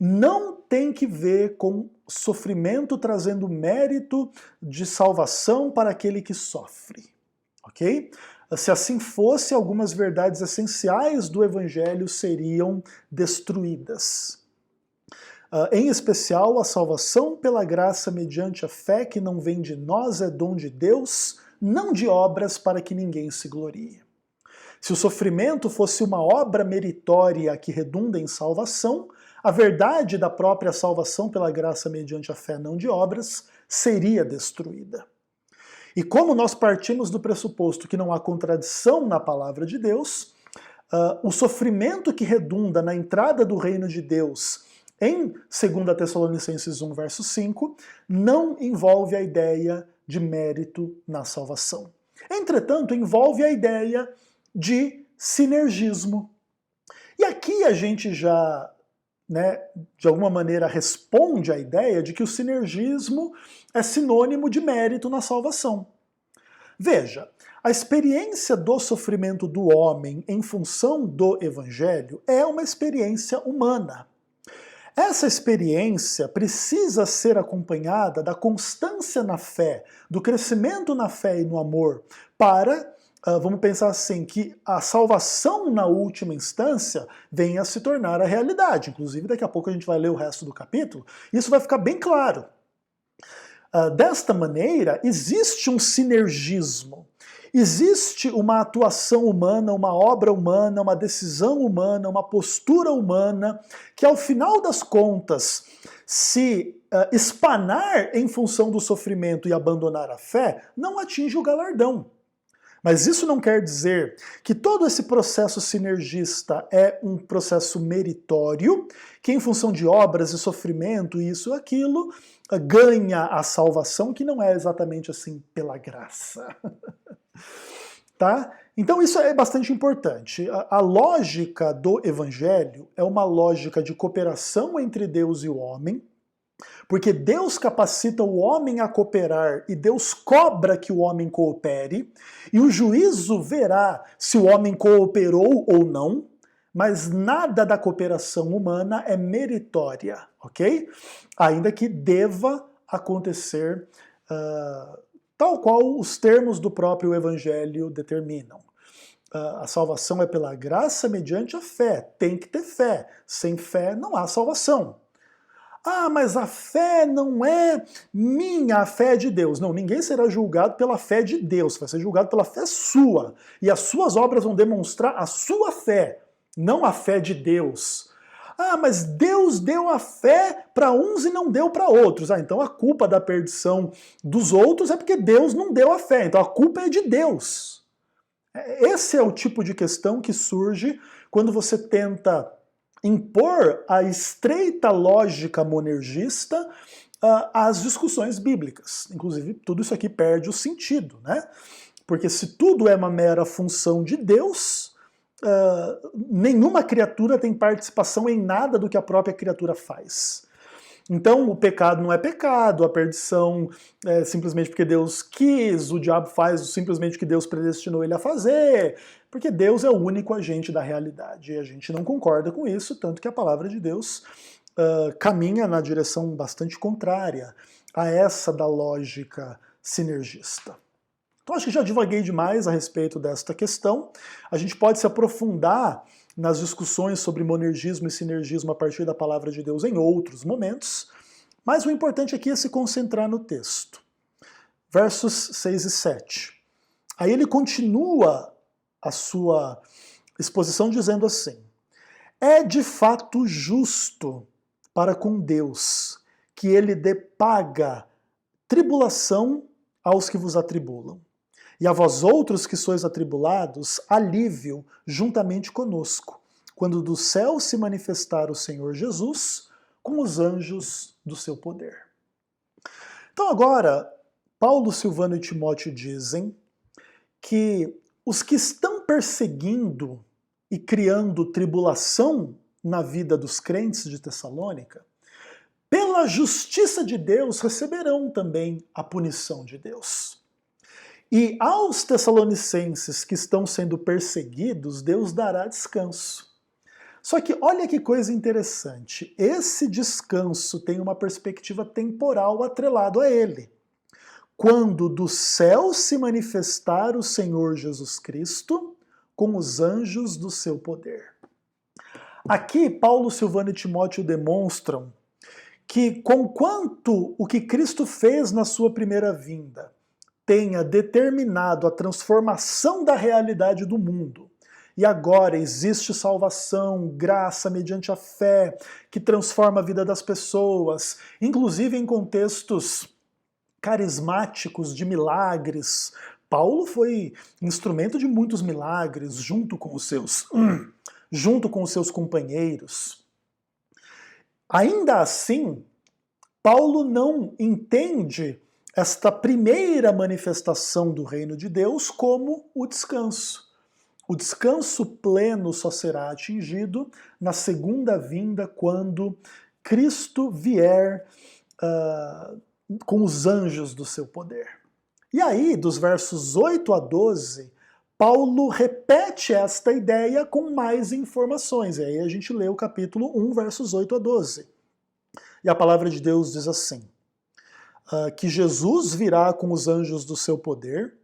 não tem que ver com sofrimento trazendo mérito de salvação para aquele que sofre. Ok? Se assim fosse, algumas verdades essenciais do Evangelho seriam destruídas. Em especial, a salvação pela graça mediante a fé que não vem de nós é dom de Deus, não de obras para que ninguém se glorie. Se o sofrimento fosse uma obra meritória que redunda em salvação, a verdade da própria salvação pela graça mediante a fé, não de obras, seria destruída. E como nós partimos do pressuposto que não há contradição na palavra de Deus, o sofrimento que redunda na entrada do reino de Deus em 2 Tessalonicenses 1, verso 5, não envolve a ideia de mérito na salvação. Entretanto, envolve a ideia de sinergismo. E aqui a gente já, de alguma maneira, responde à ideia de que o sinergismo é sinônimo de mérito na salvação. Veja, a experiência do sofrimento do homem em função do Evangelho é uma experiência humana. Essa experiência precisa ser acompanhada da constância na fé, do crescimento na fé e no amor, para, vamos pensar assim, que a salvação na última instância venha a se tornar a realidade. Inclusive, daqui a pouco a gente vai ler o resto do capítulo, e isso vai ficar bem claro. Desta maneira, existe um sinergismo. Existe uma atuação humana, uma obra humana, uma decisão humana, uma postura humana, que ao final das contas, se espanar em função do sofrimento e abandonar a fé, não atinge o galardão. Mas isso não quer dizer que todo esse processo sinergista é um processo meritório, que em função de obras e sofrimento, isso e aquilo, ganha a salvação, que não é exatamente assim pela graça. Tá? Então isso é bastante importante. A lógica do Evangelho é uma lógica de cooperação entre Deus e o homem, porque Deus capacita o homem a cooperar e Deus cobra que o homem coopere, e o juízo verá se o homem cooperou ou não, mas nada da cooperação humana é meritória, ok? Ainda que deva acontecer tal qual os termos do próprio Evangelho determinam. A salvação é pela graça mediante a fé. Tem que ter fé. Sem fé não há salvação. Ah, mas a fé não é minha, a fé é de Deus. Não, ninguém será julgado pela fé de Deus, vai ser julgado pela fé sua. E as suas obras vão demonstrar a sua fé, não a fé de Deus. Ah, mas Deus deu a fé para uns e não deu para outros. Ah, então a culpa da perdição dos outros é porque Deus não deu a fé. Então a culpa é de Deus. Esse é o tipo de questão que surge quando você tenta impor a estreita lógica monergista às discussões bíblicas. Inclusive, tudo isso aqui perde o sentido, né? Porque se tudo é uma mera função de Deus, nenhuma criatura tem participação em nada do que a própria criatura faz. Então o pecado não é pecado, a perdição é simplesmente porque Deus quis, o diabo faz simplesmente o que Deus predestinou ele a fazer, porque Deus é o único agente da realidade. E a gente não concorda com isso, tanto que a palavra de Deus caminha na direção bastante contrária a essa da lógica sinergista. Então acho que já divaguei demais a respeito desta questão. A gente pode se aprofundar nas discussões sobre monergismo e sinergismo a partir da palavra de Deus em outros momentos, mas o importante aqui é se concentrar no texto. Versos 6 e 7. Aí ele continua a sua exposição dizendo assim: é de fato justo para com Deus que ele dê paga, tribulação aos que vos atribulam. E a vós outros que sois atribulados, alívio juntamente conosco, quando do céu se manifestar o Senhor Jesus com os anjos do seu poder. Então agora, Paulo, Silvano e Timóteo dizem que os que estão perseguindo e criando tribulação na vida dos crentes de Tessalônica, pela justiça de Deus receberão também a punição de Deus. E aos tessalonicenses que estão sendo perseguidos, Deus dará descanso. Só que olha que coisa interessante, esse descanso tem uma perspectiva temporal atrelado a ele. Quando do céu se manifestar o Senhor Jesus Cristo com os anjos do seu poder. Aqui, Paulo, Silvano e Timóteo demonstram que, conquanto o que Cristo fez na sua primeira vinda tenha determinado a transformação da realidade do mundo, e agora existe salvação, graça mediante a fé, que transforma a vida das pessoas, inclusive em contextos carismáticos de milagres. Paulo foi instrumento de muitos milagres junto com os seus companheiros. Ainda assim, Paulo não entende esta primeira manifestação do reino de Deus como o descanso. O descanso pleno só será atingido na segunda vinda, quando Cristo vier com os anjos do seu poder. E aí, dos versos 8 a 12, Paulo repete esta ideia com mais informações. E aí a gente lê o capítulo 1, versos 8 a 12. E a palavra de Deus diz assim: que Jesus virá com os anjos do seu poder,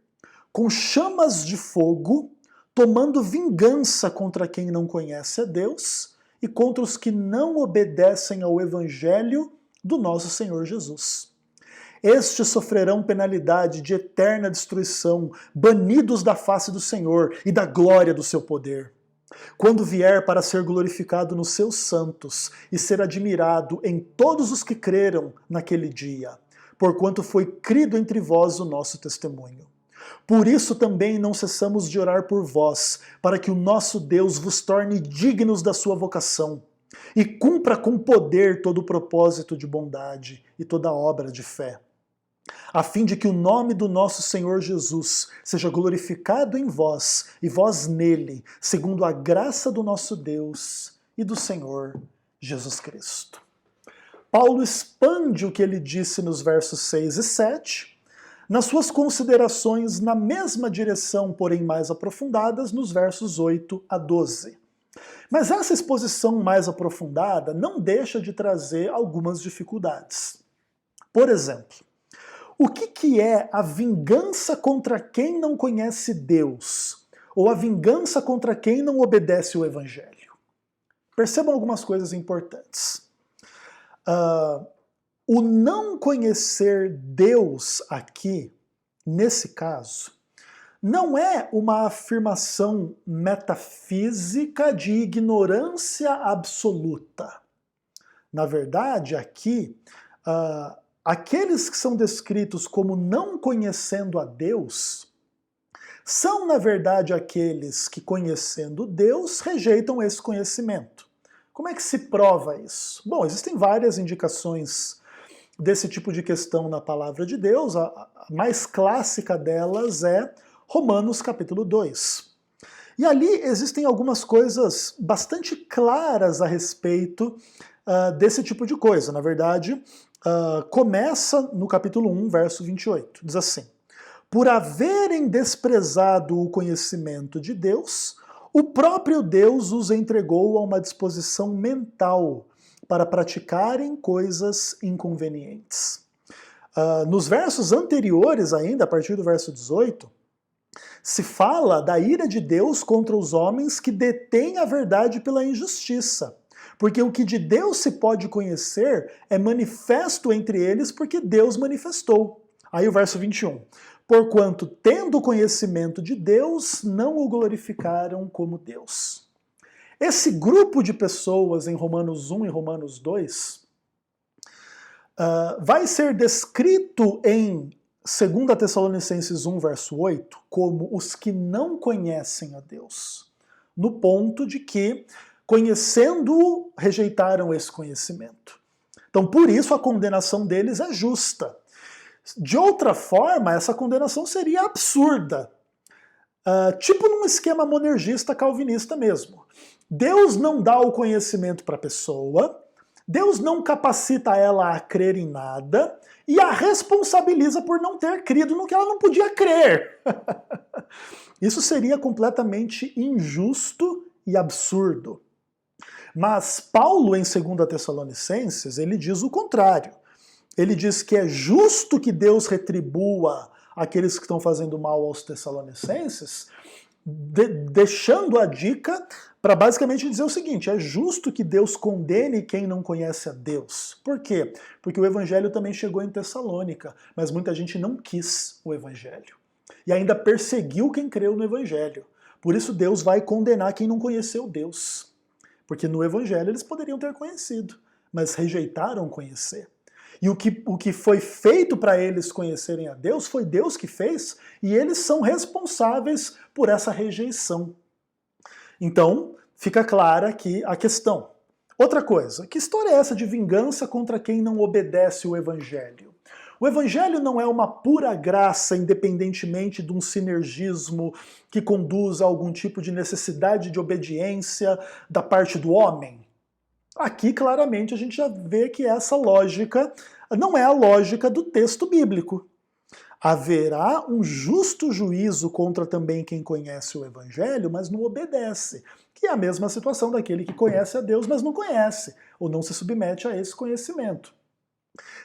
com chamas de fogo, tomando vingança contra quem não conhece a Deus e contra os que não obedecem ao evangelho do nosso Senhor Jesus. Estes sofrerão penalidade de eterna destruição, banidos da face do Senhor e da glória do seu poder, quando vier para ser glorificado nos seus santos e ser admirado em todos os que creram naquele dia, porquanto foi crido entre vós o nosso testemunho. Por isso também não cessamos de orar por vós, para que o nosso Deus vos torne dignos da sua vocação, e cumpra com poder todo o propósito de bondade e toda obra de fé, a fim de que o nome do nosso Senhor Jesus seja glorificado em vós e vós nele, segundo a graça do nosso Deus e do Senhor Jesus Cristo. Paulo expande o que ele disse nos versos 6 e 7, nas suas considerações na mesma direção, porém mais aprofundadas, nos versos 8 a 12. Mas essa exposição mais aprofundada não deixa de trazer algumas dificuldades. Por exemplo, o que é a vingança contra quem não conhece Deus? Ou a vingança contra quem não obedece o Evangelho? Percebam algumas coisas importantes. O não conhecer Deus aqui, nesse caso, não é uma afirmação metafísica de ignorância absoluta. Na verdade, aqui, aqueles que são descritos como não conhecendo a Deus são, na verdade, aqueles que, conhecendo Deus, rejeitam esse conhecimento. Como é que se prova isso? Bom, existem várias indicações desse tipo de questão na palavra de Deus. A mais clássica delas é Romanos capítulo 2. E ali existem algumas coisas bastante claras a respeito desse tipo de coisa. Na verdade, começa no capítulo 1, verso 28. Diz assim: por haverem desprezado o conhecimento de Deus, o próprio Deus os entregou a uma disposição mental para praticarem coisas inconvenientes. Nos versos anteriores ainda, a partir do verso 18, se fala da ira de Deus contra os homens que detêm a verdade pela injustiça. Porque o que de Deus se pode conhecer é manifesto entre eles, porque Deus manifestou. Aí o verso 21. Porquanto, tendo conhecimento de Deus, não o glorificaram como Deus. Esse grupo de pessoas em Romanos 1 e Romanos 2 vai ser descrito em 2 Tessalonicenses 1, verso 8, como os que não conhecem a Deus, no ponto de que, conhecendo-o, rejeitaram esse conhecimento. Então, por isso, a condenação deles é justa. De outra forma, essa condenação seria absurda. Tipo num esquema monergista calvinista mesmo. Deus não dá o conhecimento para a pessoa, Deus não capacita ela a crer em nada e a responsabiliza por não ter crido no que ela não podia crer. Isso seria completamente injusto e absurdo. Mas Paulo, em 2 Tessalonicenses, ele diz o contrário. Ele diz que é justo que Deus retribua aqueles que estão fazendo mal aos Tessalonicenses, deixando a dica para basicamente dizer o seguinte: é justo que Deus condene quem não conhece a Deus. Por quê? Porque o evangelho também chegou em Tessalônica, mas muita gente não quis o evangelho. E ainda perseguiu quem creu no evangelho. Por isso Deus vai condenar quem não conheceu Deus. Porque no evangelho eles poderiam ter conhecido, mas rejeitaram conhecer. E o que foi feito para eles conhecerem a Deus foi Deus que fez, e eles são responsáveis por essa rejeição. Então, fica clara aqui a questão. Outra coisa, que história é essa de vingança contra quem não obedece o Evangelho? O Evangelho não é uma pura graça, independentemente de um sinergismo que conduz a algum tipo de necessidade de obediência da parte do homem? Aqui, claramente, a gente já vê que essa lógica não é a lógica do texto bíblico. Haverá um justo juízo contra também quem conhece o Evangelho, mas não obedece, que é a mesma situação daquele que conhece a Deus, mas não conhece, ou não se submete a esse conhecimento.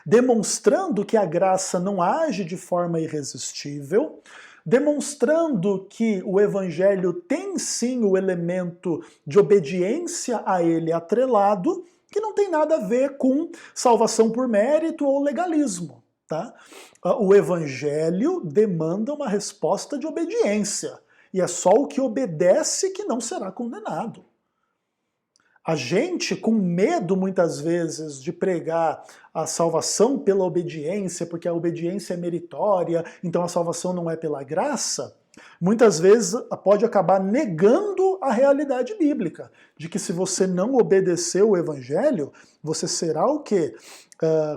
Demonstrando que a graça não age de forma irresistível, demonstrando que o Evangelho tem sim o elemento de obediência a ele atrelado, que não tem nada a ver com salvação por mérito ou legalismo. Tá? O Evangelho demanda uma resposta de obediência, e é só o que obedece que não será condenado. A gente, com medo muitas vezes de pregar a salvação pela obediência, porque a obediência é meritória, então a salvação não é pela graça, muitas vezes pode acabar negando a realidade bíblica, de que se você não obedecer o Evangelho, você será o quê?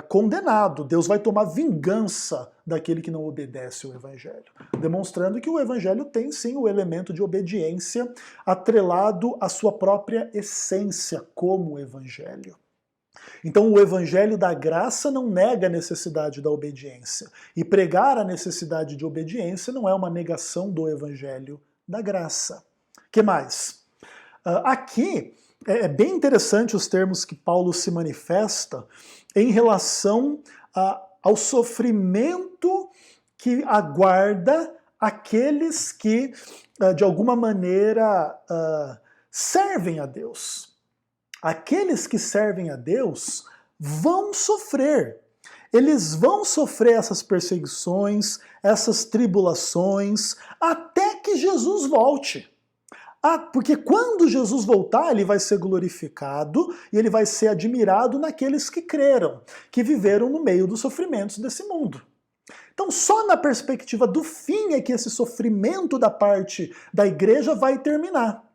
Condenado. Deus vai tomar vingança daquele que não obedece o Evangelho. Demonstrando que o Evangelho tem sim o elemento de obediência atrelado à sua própria essência como Evangelho. Então o Evangelho da graça não nega a necessidade da obediência. E pregar a necessidade de obediência não é uma negação do Evangelho da graça. O que mais? Aqui é bem interessante os termos que Paulo se manifesta em relação ao sofrimento que aguarda aqueles que, de alguma maneira, servem a Deus. Aqueles que servem a Deus vão sofrer. Eles vão sofrer essas perseguições, essas tribulações, até que Jesus volte. Porque quando Jesus voltar, ele vai ser glorificado e ele vai ser admirado naqueles que creram, que viveram no meio dos sofrimentos desse mundo. Então, só na perspectiva do fim é que esse sofrimento da parte da igreja vai terminar.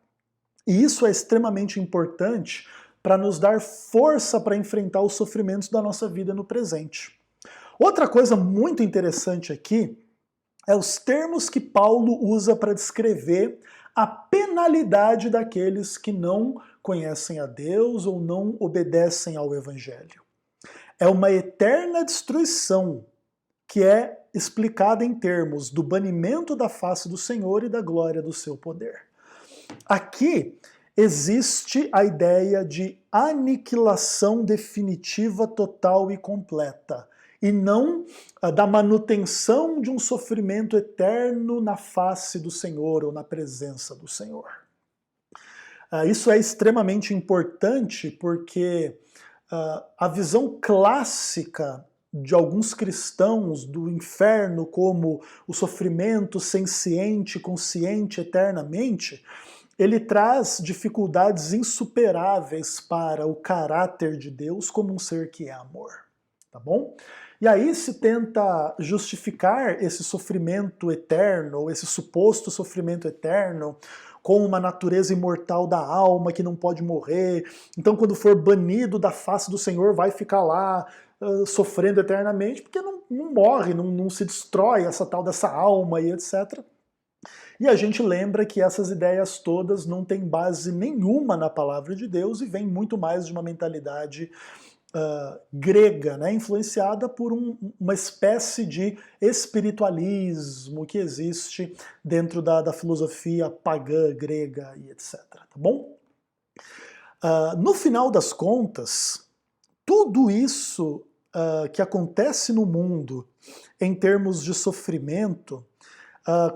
E isso é extremamente importante para nos dar força para enfrentar os sofrimentos da nossa vida no presente. Outra coisa muito interessante aqui é os termos que Paulo usa para descrever a penalidade daqueles que não conhecem a Deus ou não obedecem ao Evangelho. É uma eterna destruição que é explicada em termos do banimento da face do Senhor e da glória do seu poder. Aqui existe a ideia de aniquilação definitiva, total e completa, e não da manutenção de um sofrimento eterno na face do Senhor ou na presença do Senhor. Isso é extremamente importante porque a visão clássica de alguns cristãos do inferno como o sofrimento senciente, consciente eternamente, ele traz dificuldades insuperáveis para o caráter de Deus como um ser que é amor. Tá bom? E aí se tenta justificar esse sofrimento eterno, ou esse suposto sofrimento eterno, com uma natureza imortal da alma que não pode morrer. Então quando for banido da face do Senhor vai ficar lá sofrendo eternamente, porque não morre, não se destrói essa tal dessa alma e etc. E a gente lembra que essas ideias todas não têm base nenhuma na palavra de Deus e vem muito mais de uma mentalidade grega, né, influenciada por uma espécie de espiritualismo que existe dentro da filosofia pagã grega e etc. Tá bom? No final das contas, tudo isso que acontece no mundo em termos de sofrimento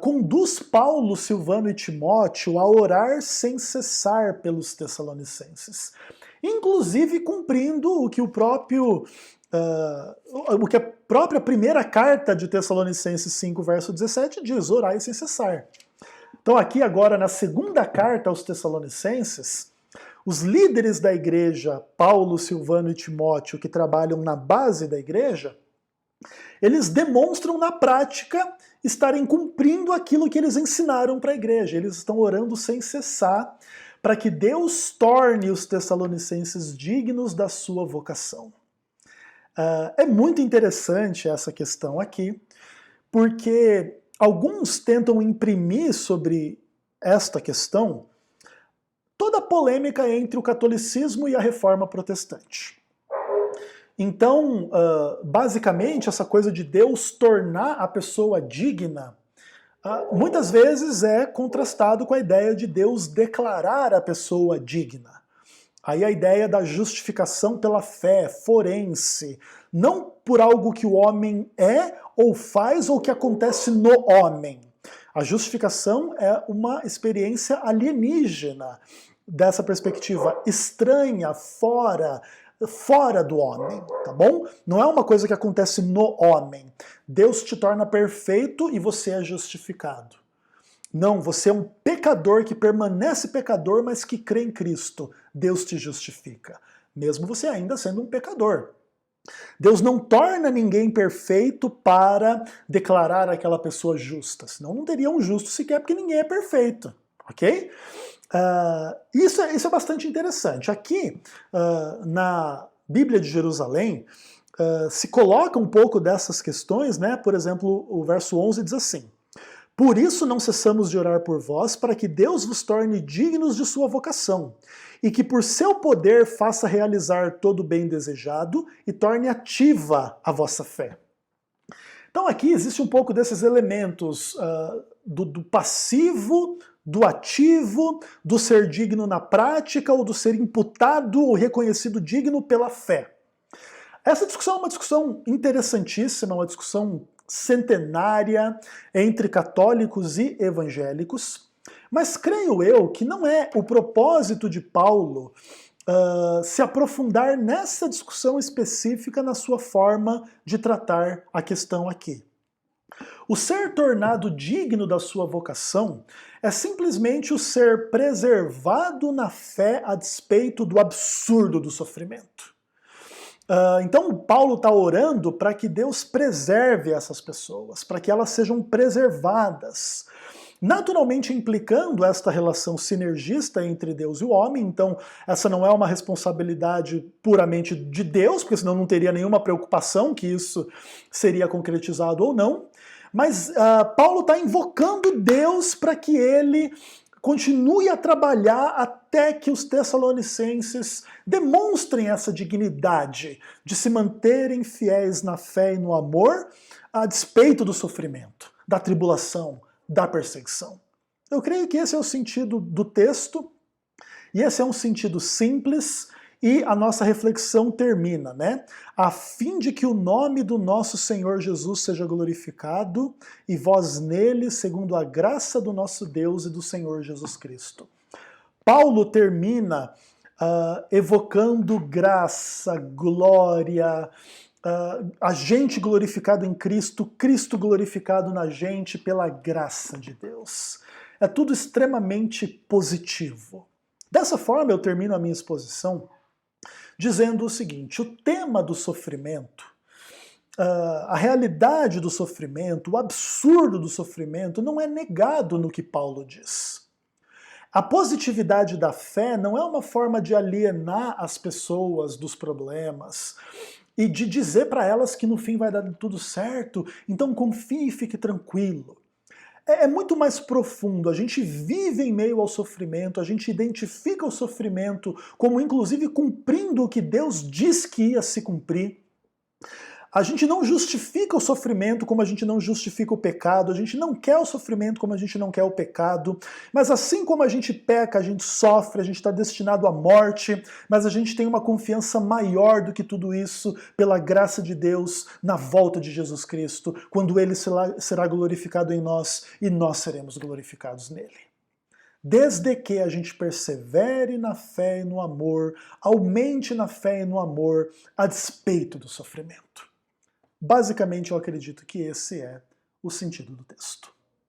conduz Paulo, Silvano e Timóteo a orar sem cessar pelos Tessalonicenses. Inclusive cumprindo o que a própria primeira carta de Tessalonicenses 5, verso 17 diz, orai sem cessar. Então aqui agora na segunda carta aos Tessalonicenses, Os líderes da igreja, Paulo, Silvano e Timóteo, que trabalham na base da igreja, eles demonstram na prática estarem cumprindo aquilo que eles ensinaram para a igreja. Eles estão orando sem cessar para que Deus torne os tessalonicenses dignos da sua vocação. É muito interessante essa questão aqui, porque alguns tentam imprimir sobre esta questão toda a polêmica entre o catolicismo e a reforma protestante. Então, basicamente, essa coisa de Deus tornar a pessoa digna, muitas vezes é contrastado com a ideia de Deus declarar a pessoa digna. Aí a ideia da justificação pela fé, forense, não por algo que o homem é ou faz ou que acontece no homem. A justificação é uma experiência alienígena, dessa perspectiva estranha, fora do homem, tá bom? Não é uma coisa que acontece no homem. Deus te torna perfeito e você é justificado. Não, você é um pecador que permanece pecador, mas que crê em Cristo. Deus te justifica, mesmo você ainda sendo um pecador. Deus não torna ninguém perfeito para declarar aquela pessoa justa, senão não teria um justo sequer, porque ninguém é perfeito, ok? Isso é bastante interessante. Aqui, na Bíblia de Jerusalém, se coloca um pouco dessas questões, né? Por exemplo, o verso 11 diz assim: por isso não cessamos de orar por vós, para que Deus vos torne dignos de sua vocação, e que por seu poder faça realizar todo o bem desejado e torne ativa a vossa fé. Então aqui existe um pouco desses elementos do passivo, do ativo, do ser digno na prática ou do ser imputado ou reconhecido digno pela fé. Essa discussão é uma discussão interessantíssima, uma discussão centenária entre católicos e evangélicos, mas creio eu que não é o propósito de Paulo se aprofundar nessa discussão específica na sua forma de tratar a questão aqui. O ser tornado digno da sua vocação é simplesmente o ser preservado na fé a despeito do absurdo do sofrimento. Então Paulo está orando para que Deus preserve essas pessoas, para que elas sejam preservadas. Naturalmente implicando esta relação sinergista entre Deus e o homem, então essa não é uma responsabilidade puramente de Deus, porque senão não teria nenhuma preocupação que isso seria concretizado ou não, mas Paulo está invocando Deus para que ele continue a trabalhar até que os tessalonicenses demonstrem essa dignidade de se manterem fiéis na fé e no amor, a despeito do sofrimento, da tribulação, da perseguição. Eu creio que esse é o sentido do texto, e esse é um sentido simples, e a nossa reflexão termina, né? A fim de que o nome do nosso Senhor Jesus seja glorificado, e vós nele, segundo a graça do nosso Deus e do Senhor Jesus Cristo. Paulo termina evocando graça, glória, a gente glorificado em Cristo, Cristo glorificado na gente pela graça de Deus. É tudo extremamente positivo. Dessa forma eu termino a minha exposição dizendo o seguinte: o tema do sofrimento, a realidade do sofrimento, o absurdo do sofrimento não é negado no que Paulo diz. A positividade da fé não é uma forma de alienar as pessoas dos problemas e de dizer para elas que no fim vai dar tudo certo, então confie e fique tranquilo. É muito mais profundo, a gente vive em meio ao sofrimento, a gente identifica o sofrimento como inclusive cumprindo o que Deus diz que ia se cumprir. A gente não justifica o sofrimento como a gente não justifica o pecado, a gente não quer o sofrimento como a gente não quer o pecado, mas assim como a gente peca, a gente sofre, a gente está destinado à morte, mas a gente tem uma confiança maior do que tudo isso pela graça de Deus na volta de Jesus Cristo, quando Ele será glorificado em nós e nós seremos glorificados nele. Desde que a gente persevere na fé e no amor, aumente na fé e no amor, a despeito do sofrimento. Basicamente, eu acredito que esse é o sentido do texto.